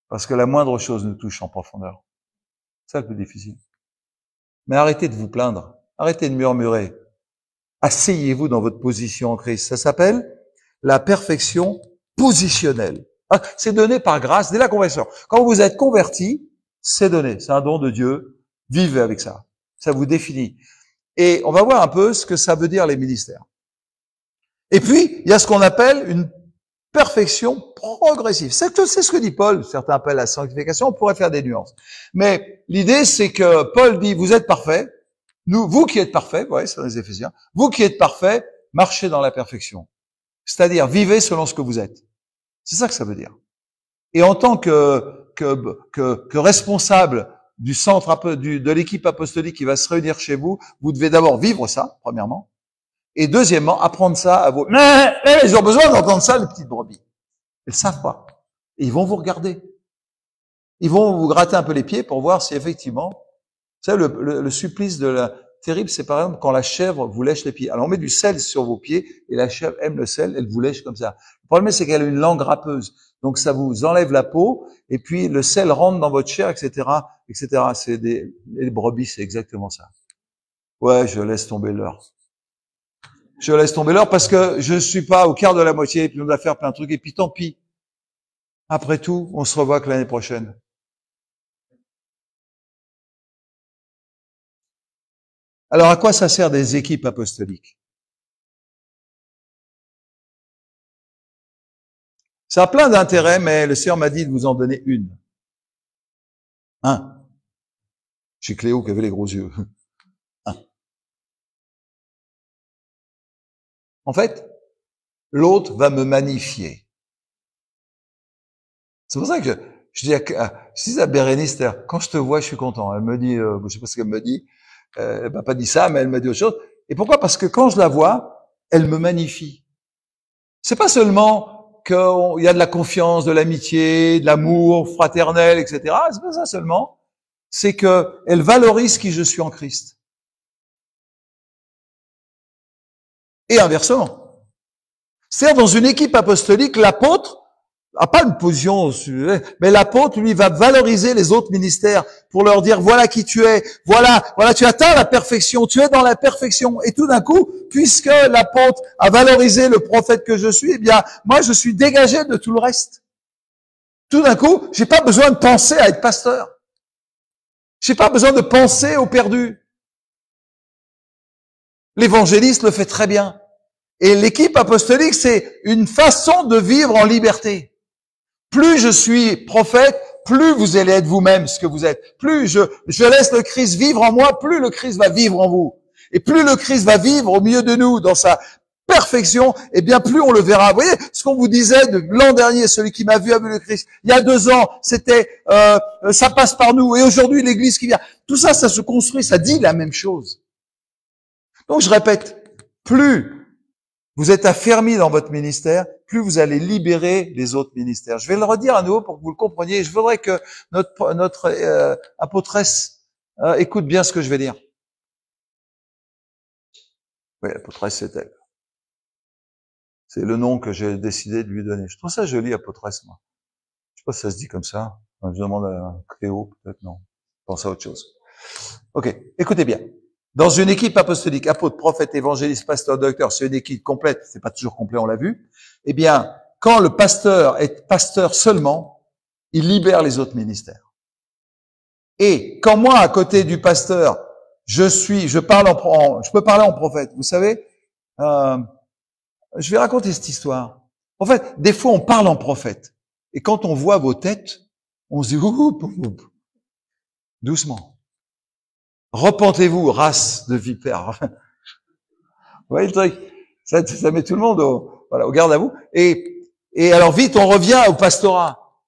Parce que la moindre chose nous touche en profondeur. C'est ça le plus difficile. Mais arrêtez de vous plaindre. Arrêtez de murmurer. Asseyez-vous dans votre position en Christ. Ça s'appelle la perfection positionnelle. C'est donné par grâce dès la conversion. Quand vous êtes converti, c'est donné. C'est un don de Dieu. Vivez avec ça. Ça vous définit. Et on va voir un peu ce que ça veut dire les ministères. Et puis, il y a ce qu'on appelle une perfection progressive. C'est ce que dit Paul. Certains appellent la sanctification. On pourrait faire des nuances. Mais l'idée, c'est que Paul dit, vous êtes parfaits. Vous qui êtes parfaits, ouais, c'est dans les Éphésiens. Vous qui êtes parfaits, marchez dans la perfection. C'est-à-dire, vivez selon ce que vous êtes. C'est ça que ça veut dire. Et en tant que responsable du centre, de l'équipe apostolique qui va se réunir chez vous, vous devez d'abord vivre ça, premièrement. Et deuxièmement, apprendre ça à vos... Mais ils ont besoin d'entendre ça, les petites brebis. Ils le savent pas. Et ils vont vous regarder. Ils vont vous gratter un peu les pieds pour voir si effectivement... Vous savez, le supplice de la terrible, c'est par exemple quand la chèvre vous lèche les pieds. Alors on met du sel sur vos pieds et la chèvre aime le sel, elle vous lèche comme ça. Le problème, c'est qu'elle a une langue râpeuse. Donc ça vous enlève la peau et puis le sel rentre dans votre chair, etc., etc. Les brebis, c'est exactement ça. Ouais, je laisse tomber l'heure. Je laisse tomber l'heure parce que je suis pas au quart de la moitié et puis on doit faire plein de trucs et puis tant pis. Après tout, on se revoit que l'année prochaine. Alors, à quoi ça sert des équipes apostoliques? Ça a plein d'intérêts, mais le Seigneur m'a dit de vous en donner une. Un. Chez Cléo qui avait les gros yeux. Un. En fait, l'autre va me magnifier. C'est pour ça que je dis à Bérénice, quand je te vois, je suis content. Elle me dit, je sais pas ce qu'elle me dit, elle m'a pas dit ça, mais elle m'a dit autre chose. Et pourquoi? Parce que quand je la vois, elle me magnifie. C'est pas seulement qu'il y a de la confiance, de l'amitié, de l'amour fraternel, etc. C'est pas ça seulement. C'est que elle valorise qui je suis en Christ. Et inversement. C'est-à-dire, dans une équipe apostolique, l'apôtre a pas une position, mais l'apôtre, lui, va valoriser les autres ministères pour leur dire, voilà qui tu es, voilà, tu atteins la perfection, tu es dans la perfection. Et tout d'un coup, puisque l'apôtre a valorisé le prophète que je suis, eh bien, moi, je suis dégagé de tout le reste. Tout d'un coup, j'ai pas besoin de penser à être pasteur. J'ai pas besoin de penser aux perdus. L'évangéliste le fait très bien. Et l'équipe apostolique, c'est une façon de vivre en liberté. Plus je suis prophète, plus vous allez être vous-même ce que vous êtes. Plus je laisse le Christ vivre en moi, plus le Christ va vivre en vous. Et plus le Christ va vivre au milieu de nous dans sa perfection, eh bien plus on le verra. Vous voyez, ce qu'on vous disait de l'an dernier, celui qui m'a vu a vu le Christ. Il y a 2 ans, c'était ça passe par nous. Et aujourd'hui, l'Église qui vient. Tout ça, ça se construit, ça dit la même chose. Donc je répète, plus vous êtes affermis dans votre ministère, plus vous allez libérer les autres ministères. Je vais le redire à nouveau pour que vous le compreniez. Je voudrais que notre apôtresse écoute bien ce que je vais dire. Oui, apôtresse, c'est elle. C'est le nom que j'ai décidé de lui donner. Je trouve ça joli, apôtresse, moi. Je sais pas si ça se dit comme ça. Je demande à Cléo, peut-être non. Je pense à autre chose. Ok, écoutez bien. Dans une équipe apostolique, apôtre, prophète, évangéliste, pasteur, docteur, c'est une équipe complète, c'est pas toujours complet, on l'a vu. Eh bien, quand le pasteur est pasteur seulement, il libère les autres ministères. Et quand moi, à côté du pasteur, je peux parler en prophète. Vous savez, je vais raconter cette histoire. En fait, des fois, on parle en prophète. Et quand on voit vos têtes, on se dit, doucement. Repentez-vous, race de vipères. Vous voyez le truc? Ça met tout le monde au garde à vous. Et alors vite, on revient au pastorat.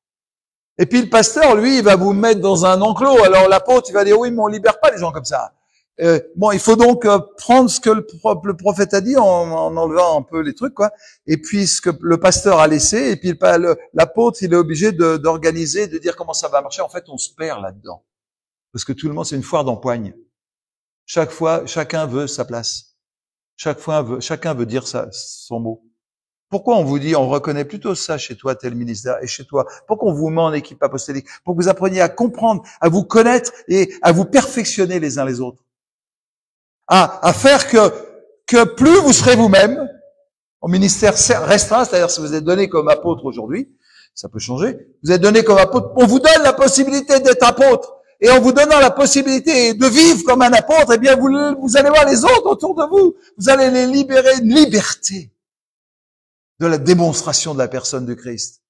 Et puis le pasteur, lui, il va vous mettre dans un enclos. Alors l'apôtre, il va dire, oui, mais on libère pas les gens comme ça. Il faut donc prendre ce que le prophète a dit en enlevant un peu les trucs, quoi. Et puis ce que le pasteur a laissé. Et puis l'apôtre, il est obligé d'organiser, de dire comment ça va marcher. En fait, on se perd là-dedans. Parce que tout le monde, c'est une foire d'empoigne. Chaque fois, chacun veut sa place. Chacun veut dire son mot. Pourquoi on vous dit, on reconnaît plutôt ça chez toi, tel ministère, et chez toi? Pourquoi on vous met en équipe apostolique? Pour que vous appreniez à comprendre, à vous connaître et à vous perfectionner les uns les autres. À faire que plus vous serez vous-même, au ministère restreint, c'est-à-dire si vous êtes donné comme apôtre aujourd'hui, ça peut changer, vous êtes donné comme apôtre, on vous donne la possibilité d'être apôtre. et en vous donnant la possibilité de vivre comme un apôtre, eh bien, vous allez voir les autres autour de vous. Vous allez les libérer une liberté de la démonstration de la personne du Christ.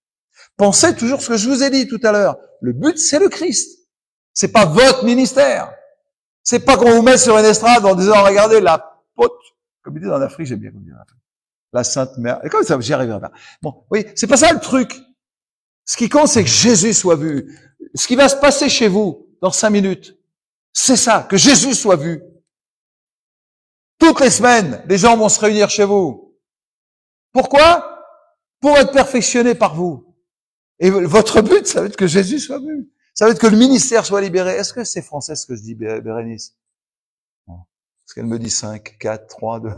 Pensez toujours ce que je vous ai dit tout à l'heure. Le but, c'est le Christ. C'est pas votre ministère. C'est pas qu'on vous met sur une estrade en disant, regardez, la pote, comme ils disent en Afrique, j'aime bien comme dire la Sainte Mère. Et comme ça, j'y arriverai pas. Bon, oui, c'est pas ça le truc. Ce qui compte, c'est que Jésus soit vu. Ce qui va se passer chez vous dans 5 minutes, c'est ça, que Jésus soit vu. Toutes les semaines, les gens vont se réunir chez vous. Pourquoi? Pour être perfectionnés par vous. Et votre but, ça va être que Jésus soit vu. Ça va être que le ministère soit libéré. Est-ce que c'est français ce que je dis, Bérénice? Parce qu'elle me dit 5, 4, 3, 2. Je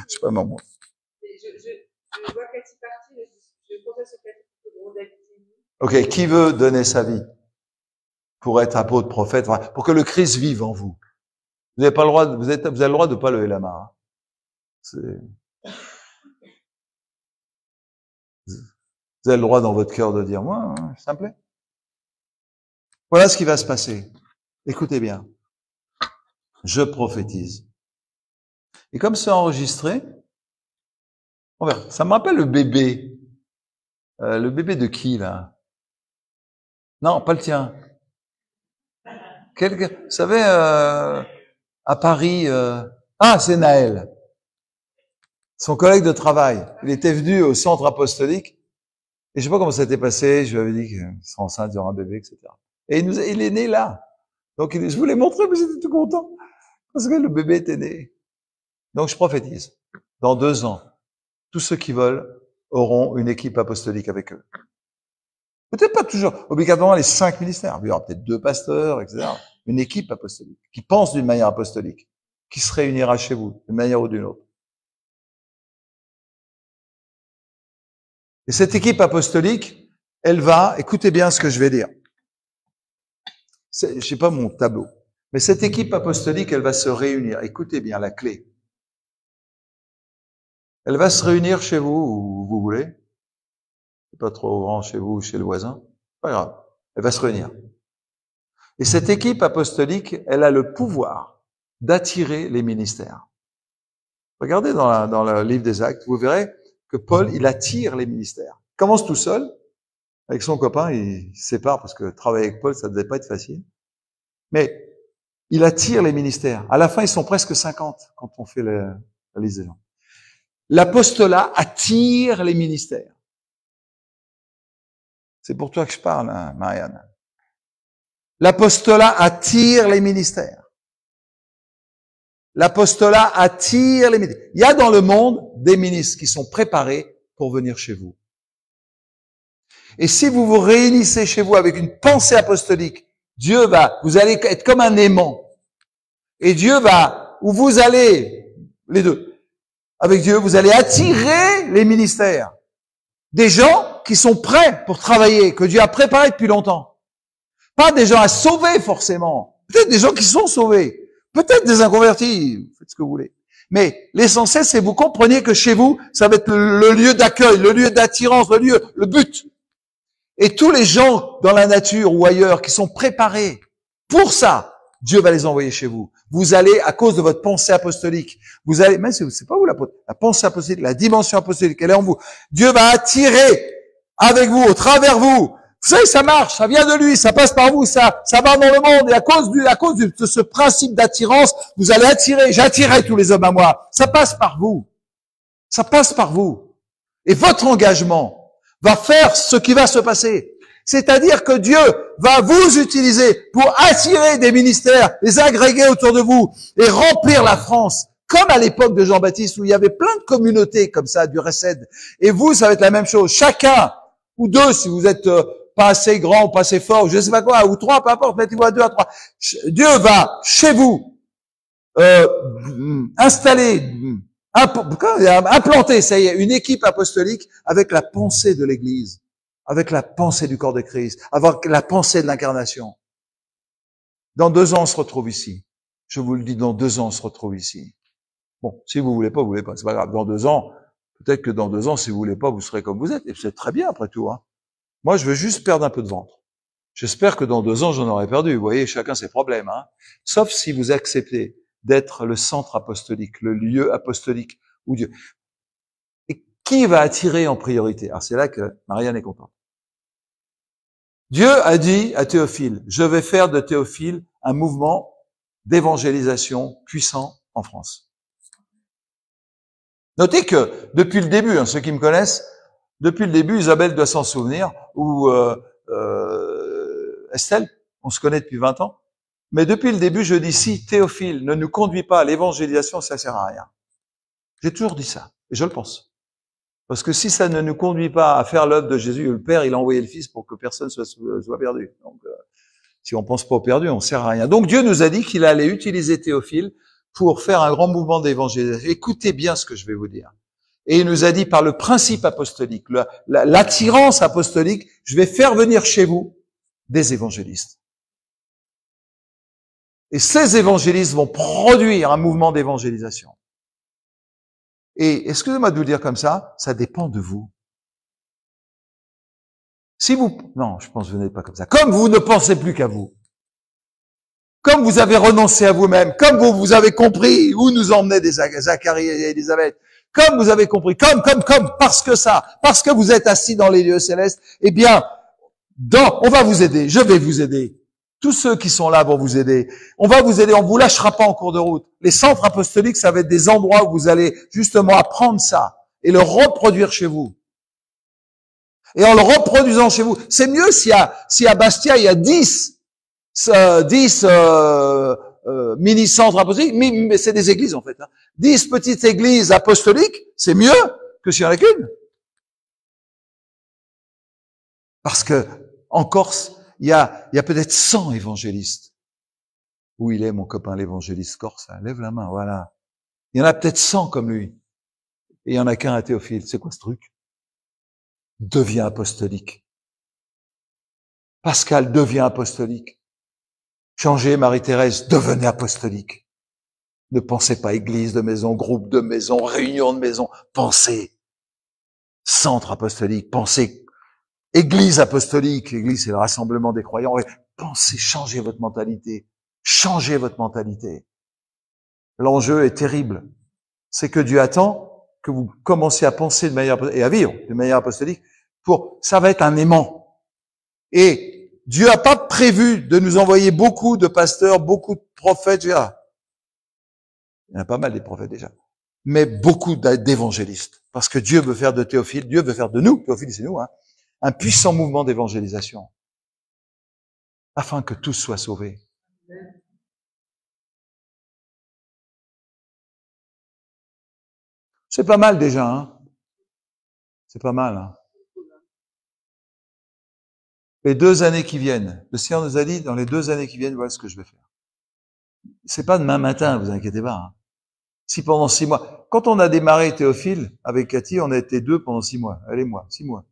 sais pas, moi. Je vois Cathy partir, je compte sur Cathy pour Ok, qui veut donner sa vie pour être apôtre, prophète, pour que le Christ vive en vous? Vous n'avez pas le droit, vous avez le droit de pas lever la main. Vous avez le droit dans votre cœur de dire, moi, ça me plaît. Voilà ce qui va se passer. Écoutez bien. Je prophétise. Et comme c'est enregistré, on verra. Ça me rappelle le bébé. Le bébé de qui, là? Non, pas le tien. Vous savez, à Paris, c'est Naël. Son collègue de travail. Il était venu au centre apostolique. Et je sais pas comment ça s'était passé. Je lui avais dit qu'il serait enceinte, il y aura un bébé, etc. Et il est né là. Donc, je vous l'ai montré, mais j'étais tout content. Parce que le bébé était né. Donc, je prophétise. Dans 2 ans, tous ceux qui veulent auront une équipe apostolique avec eux. Peut-être pas toujours, obligatoirement les 5 ministères. Il y aura peut-être 2 pasteurs, etc. Une équipe apostolique, qui pense d'une manière apostolique, qui se réunira chez vous, d'une manière ou d'une autre. Et cette équipe apostolique, elle va, écoutez bien ce que je vais dire. Je sais pas mon tableau. Mais cette équipe apostolique, elle va se réunir. Écoutez bien la clé. Elle va se réunir chez vous où vous voulez. C'est pas trop grand chez vous ou chez le voisin. Pas grave. Elle va se réunir. Et cette équipe apostolique, elle a le pouvoir d'attirer les ministères. Regardez dans le livre des Actes, vous verrez que Paul, il attire les ministères. Il commence tout seul. Avec son copain, il se sépare parce que travailler avec Paul, ça ne devait pas être facile. Mais il attire les ministères. À la fin, ils sont presque 50 quand on fait la liste des gens. L'apostolat attire les ministères. C'est pour toi que je parle, hein, Marianne. L'apostolat attire les ministères. L'apostolat attire les ministères. Il y a dans le monde des ministres qui sont préparés pour venir chez vous. Et si vous vous réunissez chez vous avec une pensée apostolique, vous allez être comme un aimant. Et Dieu où vous allez, les deux, avec Dieu, vous allez attirer les ministères. Des gens qui sont prêts pour travailler, que Dieu a préparés depuis longtemps. Pas des gens à sauver forcément. Peut-être des gens qui sont sauvés. Peut-être des inconvertis. Faites ce que vous voulez. Mais l'essentiel, c'est que vous compreniez que chez vous, ça va être le lieu d'accueil, le lieu d'attirance, le but. Et tous les gens dans la nature ou ailleurs qui sont préparés pour ça, Dieu va les envoyer chez vous. Vous allez, à cause de votre pensée apostolique, vous allez, même si c'est pas vous la pensée apostolique, la dimension apostolique, elle est en vous. Dieu va attirer avec vous, au travers vous. Vous savez, ça marche, ça vient de lui, ça passe par vous, ça va dans le monde. Et à cause de ce principe d'attirance, vous allez attirer, j'attirerai tous les hommes à moi. Ça passe par vous. Ça passe par vous. Et votre engagement va faire ce qui va se passer. C'est-à-dire que Dieu va vous utiliser pour attirer des ministères, les agréger autour de vous et remplir la France. Comme à l'époque de Jean-Baptiste où il y avait plein de communautés comme ça, du Resed. Et vous, ça va être la même chose. Chacun, ou 2 si vous êtes pas assez grand ou pas assez fort, je ne sais pas quoi, ou 3, peu importe, mettez-vous à 2, à 3. Dieu va, chez vous, implanter, ça y est, une équipe apostolique avec la pensée de l'Église, avec la pensée du corps de Christ, avec la pensée de l'incarnation. Dans 2 ans, on se retrouve ici. Je vous le dis, dans 2 ans, on se retrouve ici. Bon, si vous voulez pas, c'est pas grave. Dans 2 ans, peut-être que dans 2 ans, si vous voulez pas, vous serez comme vous êtes. Et c'est très bien, après tout, hein. Moi, je veux juste perdre un peu de ventre. J'espère que dans 2 ans, j'en aurai perdu. Vous voyez, chacun ses problèmes. Hein. Sauf si vous acceptez d'être le centre apostolique, le lieu apostolique où Dieu. Et qui va attirer en priorité? Alors c'est là que Marianne est contente. Dieu a dit à Théophile, je vais faire de Théophile un mouvement d'évangélisation puissant en France. Notez que depuis le début, hein, ceux qui me connaissent, depuis le début, Isabelle doit s'en souvenir, ou Estelle, on se connaît depuis 20 ans, mais depuis le début, je dis, si Théophile ne nous conduit pas à l'évangélisation, ça sert à rien. J'ai toujours dit ça, et je le pense. Parce que si ça ne nous conduit pas à faire l'œuvre de Jésus, le Père, il a envoyé le Fils pour que personne soit perdu. Donc, si on pense pas au perdu, on sert à rien. Donc Dieu nous a dit qu'il allait utiliser Théophile pour faire un grand mouvement d'évangélisation. Écoutez bien ce que je vais vous dire. Et il nous a dit par le principe apostolique, l'attirance apostolique, je vais faire venir chez vous des évangélistes. Et ces évangélistes vont produire un mouvement d'évangélisation. Et excusez-moi de vous le dire comme ça dépend de vous. Si vous, non, je pense que vous n'êtes pas comme ça. Comme vous ne pensez plus qu'à vous, comme vous avez renoncé à vous-même, comme vous avez compris où nous emmenaient des Zacharie et Élisabeth, comme vous avez compris, parce que vous êtes assis dans les lieux célestes, eh bien, on va vous aider, je vais vous aider. Tous ceux qui sont là vont vous aider. On va vous aider, on vous lâchera pas en cours de route. Les centres apostoliques, ça va être des endroits où vous allez justement apprendre ça et le reproduire chez vous. Et en le reproduisant chez vous, c'est mieux si à Bastia, il y a 10 mini-centres apostoliques, mais c'est des églises en fait. 10 petites églises apostoliques, c'est mieux que s'il n'y en a qu'une. Parce que en Corse, il y a peut-être 100 évangélistes. Où il est, mon copain, l'évangéliste corse? Lève la main, voilà. Il y en a peut-être 100 comme lui. Et il y en a qu'un à Théophile. C'est quoi ce truc? Devient apostolique. Pascal devient apostolique. Changez, Marie-Thérèse, devenez apostolique. Ne pensez pas église de maison, groupe de maison, réunion de maison. Pensez centre apostolique. Pensez église apostolique. L'église, c'est le rassemblement des croyants. Pensez, changez votre mentalité. Changez votre mentalité. L'enjeu est terrible. C'est que Dieu attend que vous commenciez à penser de manière et à vivre de manière apostolique. Ça va être un aimant. Et Dieu n'a pas prévu de nous envoyer beaucoup de pasteurs, beaucoup de prophètes. Il y en a pas mal des prophètes déjà. Mais beaucoup d'évangélistes. Parce que Dieu veut faire de Théophile, Dieu veut faire de nous, Théophile c'est nous, un puissant mouvement d'évangélisation. Afin que tous soient sauvés. C'est pas mal déjà, hein. C'est pas mal, hein. Les 2 années qui viennent, le Seigneur nous a dit, dans les 2 années qui viennent, voilà ce que je vais faire. C'est pas demain matin, vous inquiétez pas. Hein. Si pendant 6 mois, quand on a démarré Théophile, avec Cathy, on a été 2 pendant 6 mois. Elle et moi, 6 mois.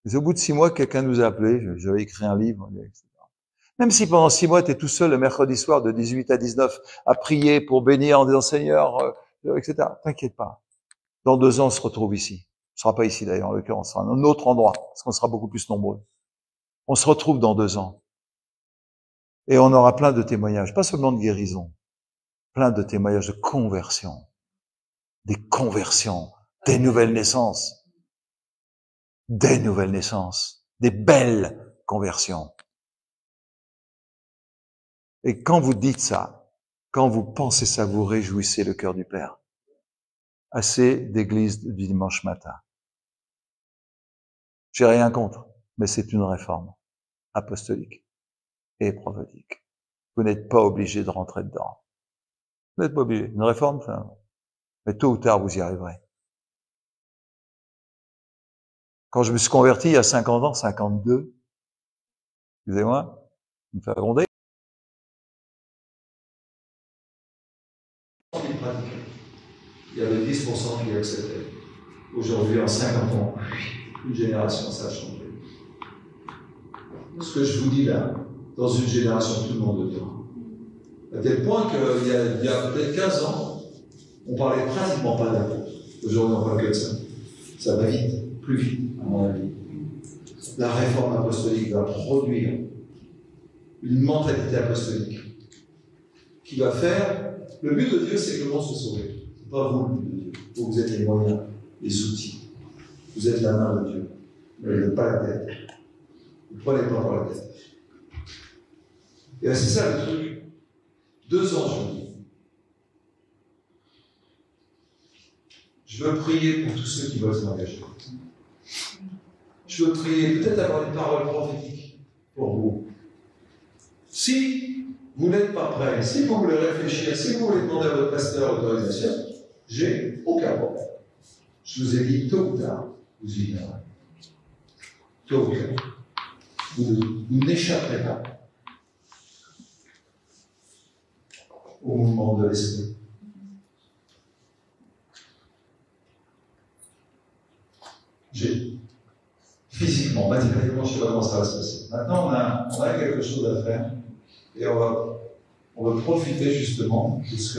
Et au bout de 6 mois, quelqu'un nous a appelés, j'avais écrit un livre, etc. Même si pendant 6 mois, tu es tout seul le mercredi soir de 18 à 19 à prier pour bénir en disant Seigneur, etc. T'inquiète pas. Dans 2 ans, on se retrouve ici. On ne sera pas ici d'ailleurs, en l'occurrence, on sera dans un autre endroit, parce qu'on sera beaucoup plus nombreux. On se retrouve dans 2 ans. Et on aura plein de témoignages, pas seulement de guérison, plein de témoignages de conversion, des conversions, des nouvelles naissances, des belles conversions. Et quand vous dites ça, quand vous pensez ça, vous réjouissez le cœur du Père. Assez d'églises du dimanche matin. J'ai rien contre, mais c'est une réforme apostolique et prophétique. Vous n'êtes pas obligé de rentrer dedans. Vous n'êtes pas obligé. Une réforme, ça, mais tôt ou tard, vous y arriverez. Quand je me suis converti il y a 50 ans, 52, excusez-moi, je me fais gronder. Il y avait 10% qui acceptaient. Aujourd'hui, en 50 ans, une génération, ça a changé. Ce que je vous dis là, dans une génération, tout le monde le dira. À tel point qu'il y a peut-être 15 ans, on parlait pratiquement pas d'apôtres. Aujourd'hui, on parle que de ça. Ça va vite, plus vite, à mon avis. la réforme apostolique va produire une mentalité apostolique qui va faire. Le but de Dieu, c'est que le monde soit sauvé. Ce n'est pas vous le but de Dieu. Vous êtes les moyens, les outils. Vous êtes la main de Dieu. Vous n'êtes pas la tête. Vous ne prenez pas par la tête. Et bien, c'est ça le truc. 2 ans, je dis. Je veux prier pour tous ceux qui veulent s'engager. Je veux prier, peut-être avoir des paroles prophétiques pour vous. Si vous n'êtes pas prêt, si vous voulez réfléchir, si vous voulez demander à votre pasteur l'autorisation, j'ai aucun problème. Je vous ai dit, tôt ou tard, vous y viendrez. Tôt ou tard. Vous n'échapperez pas au mouvement de l'esprit. Physiquement, matériellement, je ne sais pas comment ça va se passer. Maintenant, on a quelque chose à faire et on va profiter justement de ce que